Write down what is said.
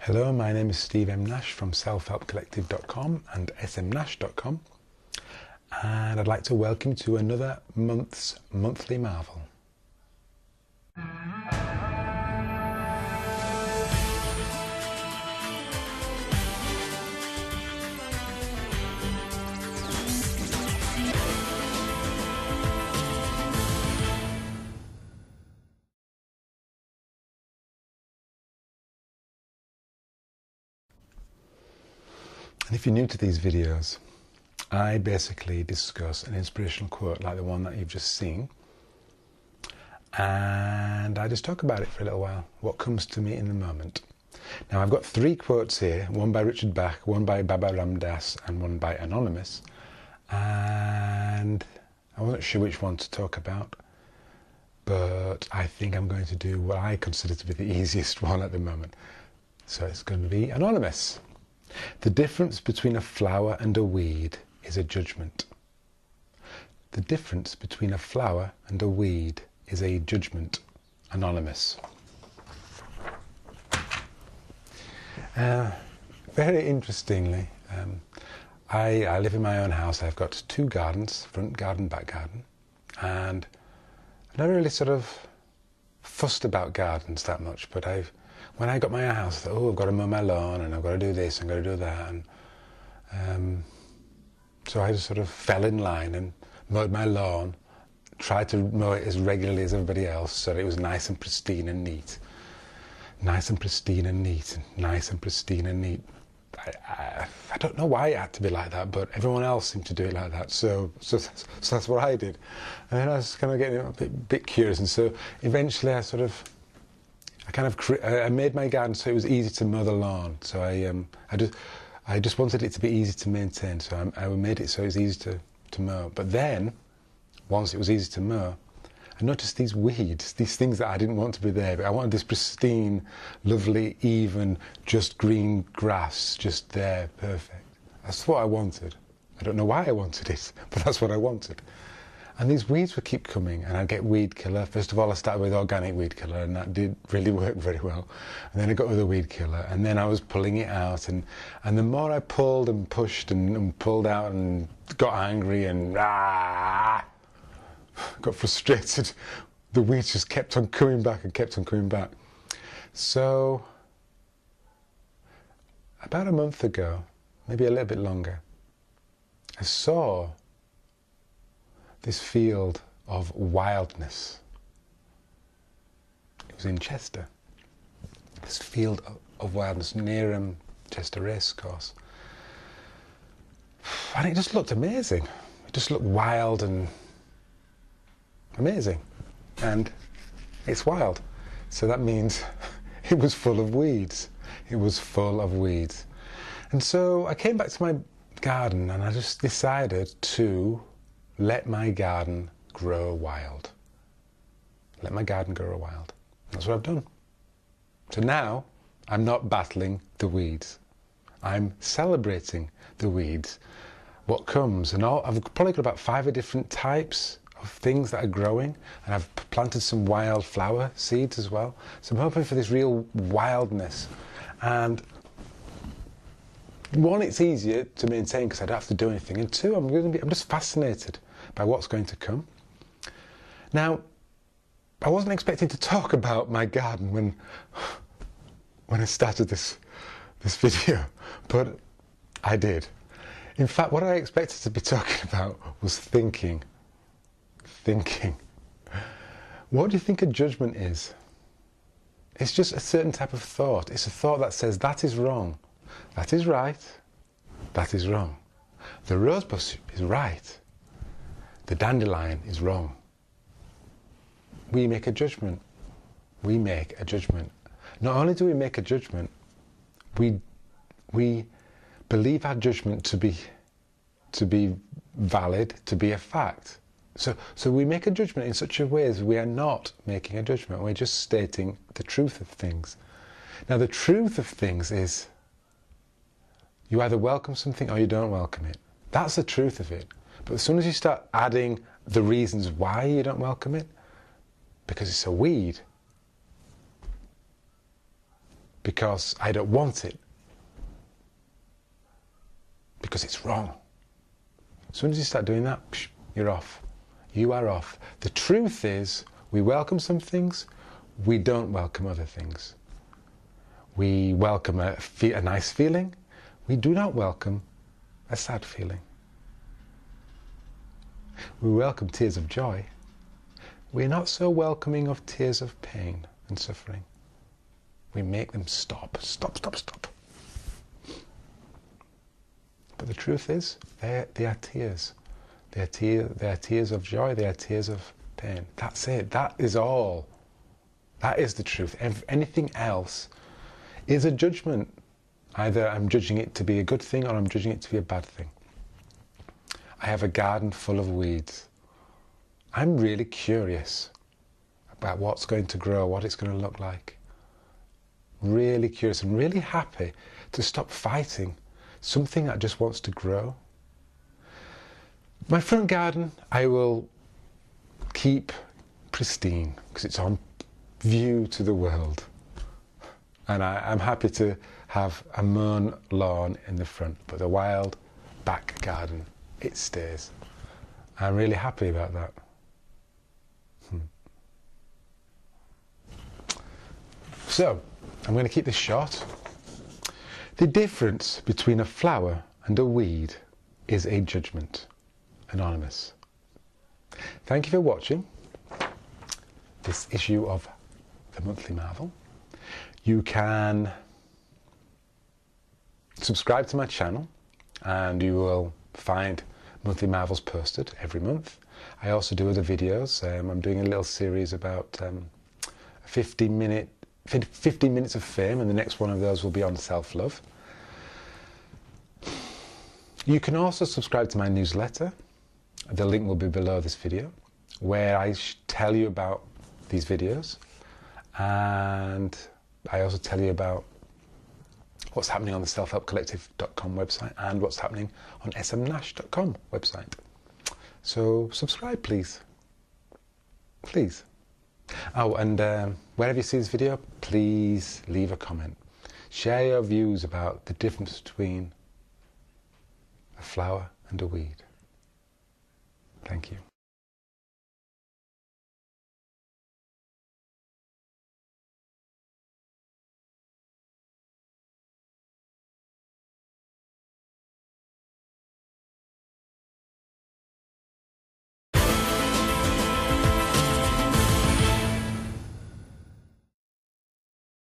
Hello, my name is Steve M. Nash from selfhelpcollective.com and smnash.com, and I'd like to welcome you to another month's monthly marvel. And if you're new to these videos, I basically discuss an inspirational quote like the one that you've just seen, and I just talk about it for a little while, what comes to me in the moment. Now, I've got three quotes here, one by Richard Bach, one by Baba Ram Dass, and one by Anonymous, and I wasn't sure which one to talk about, but I think I'm going to do what I consider to be the easiest one at the moment. So it's going to be Anonymous. The difference between a flower and a weed is a judgment. The difference between a flower and a weed is a judgment. Anonymous. Very interestingly, I live in my own house. I've got two gardens, front garden, back garden, and I've never really sort of fussed about gardens that much, but when I got my house, I thought, oh, I've got to mow my lawn, and I've got to do this, and I've got to do that, and so I just sort of fell in line and mowed my lawn, tried to mow it as regularly as everybody else, so that it was nice and pristine and neat. Nice and pristine and neat, and nice and pristine and neat. I don't know why it had to be like that, but everyone else seemed to do it like that, so that's what I did. And then I was kind of getting a bit curious, and so eventually I made my garden so it was easy to mow the lawn. So I just wanted it to be easy to maintain. So I made it so it was easy to mow. But then, once it was easy to mow, I noticed these weeds, these things that I didn't want to be there. But I wanted this pristine, lovely, even, just green grass, just there, perfect. That's what I wanted. I don't know why I wanted it, but that's what I wanted. And these weeds would keep coming, and I'd get weed killer. First of all, I started with organic weed killer, and that did really work very well. And then I got with a weed killer, and then I was pulling it out, and the more I pulled and pushed and pulled out and got angry and got frustrated, the weeds just kept on coming back and kept on coming back. So about a month ago, maybe a little bit longer, I saw this field of wildness. It was in Chester. This field of wildness near Chester Racecourse. And it just looked amazing. It just looked wild and amazing. And it's wild. So that means it was full of weeds. It was full of weeds. And so I came back to my garden and I just decided to let my garden grow wild. Let my garden grow wild. That's what I've done. So now I'm not battling the weeds. I'm celebrating the weeds. What comes, and I've probably got about 5 different types of things that are growing, and I've planted some wild flower seeds as well. So I'm hoping for this real wildness. And one, it's easier to maintain because I don't have to do anything, and two, I'm just fascinated by what's going to come. Now, I wasn't expecting to talk about my garden when I started this video, but I did. In fact, what I expected to be talking about was thinking. What do you think a judgment is? It's just a certain type of thought. It's a thought that says that is wrong. That is right, that is wrong. The rosebush is right, the dandelion is wrong. We make a judgment. We make a judgment. Not only do we make a judgment, we believe our judgment to be valid, to be a fact. So we make a judgment in such a way as we are not making a judgment, we're just stating the truth of things. Now, the truth of things is you either welcome something or you don't welcome it. That's the truth of it. But as soon as you start adding the reasons why you don't welcome it, because it's a weed, because I don't want it, because it's wrong. As soon as you start doing that, you're off. You are off. The truth is, we welcome some things, we don't welcome other things. We welcome a nice feeling, we do not welcome a sad feeling. We welcome tears of joy, we're not so welcoming of tears of pain and suffering. We make them stop, stop, stop, stop. But the truth is, they are tears. They are tears of joy, they are tears of pain. That's it, that is all. That is the truth. Anything else is a judgment. Either I'm judging it to be a good thing or I'm judging it to be a bad thing. I have a garden full of weeds. I'm really curious about what's going to grow, what it's going to look like. Really curious and really happy to stop fighting something that just wants to grow. My front garden I will keep pristine because it's on view to the world. And I'm happy to have a mown lawn in the front, but the wild back garden, it stays. I'm really happy about that. So, I'm going to keep this short. The difference between a flower and a weed is a judgment. Anonymous. Thank you for watching this issue of the Monthly Marvel. You can subscribe to my channel and you will find Monthly Marvels posted every month. I also do other videos. I'm doing a little series about 15 minutes of fame, and the next one of those will be on self-love. You can also subscribe to my newsletter. The link will be below this video, where I tell you about these videos, and I also tell you about what's happening on the selfhelpcollective.com website and what's happening on smnash.com website. So subscribe, please. Please. Oh, and wherever you see this video, please leave a comment. Share your views about the difference between a flower and a weed. Thank you.